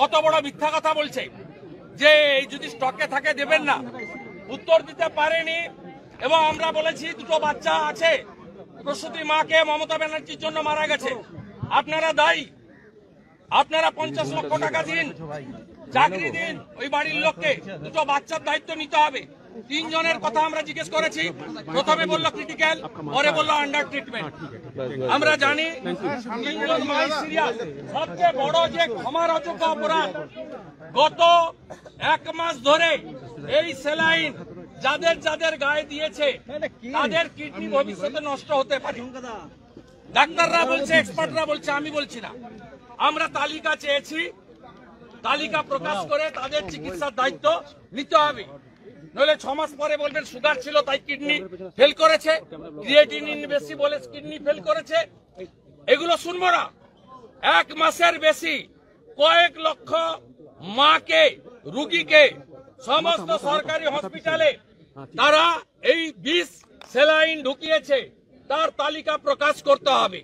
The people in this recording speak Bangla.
কত বড় মিথ্যা কথা বলছে যে এই যদি স্টকে থাকে দেবেন না, উত্তর দিতে পারেনি। এবং আমরা বলেছি দুটো বাচ্চা আছে, প্রসূতি মাকে মমতা ব্যানার্জির জন্য মারা গেছে, আপনারা দায়ী, আপনারা 50 লক্ষ টাকা দিন, চাকরি দিন ওই বাড়ির লোককে, দুটো বাচ্চার দায়িত্ব নিতে হবে। 3 জনের কথা আমরা জিজ্ঞেস করেছি, প্রথমে বললো ক্রিটিক্যাল, পরে বললো আন্ডার ট্রিটমেন্ট। আমরা জানি 3 জন মাই সিরিয়াস। সবচেয়ে বড় যে ক্ষমার অযোগ্য অপরাধ, গত 1 মাস ধরে এই স্যালাইন যাদের যাদের গায়ে দিয়েছে তাদের কিডনি ভবিষ্যতে নষ্ট হতে পারে। ডাক্তাররা বলছে, এক্সপার্টরা বলছে, আমি বলছি না। আমরা তালিকা চেয়েছি, তালিকা প্রকাশ করে তাদের চিকিৎসার দায়িত্ব নিতে হবে, নইলে 6 মাস পরে বলবেন সুগার ছিল তাই কিডনি ফেল করেছে, ক্রিয়েটিনিন বেশি বলে কিডনি ফেল করেছে। এগুলো শুনবো না। 1 মাসের বেশি কয়েক লক্ষ মাকে, রুগীকে সমস্ত সরকারি হসপিটালে তারা এই বিষ স্যালাইন ঢুকিয়েছে, তার তালিকা প্রকাশ করতে হবে।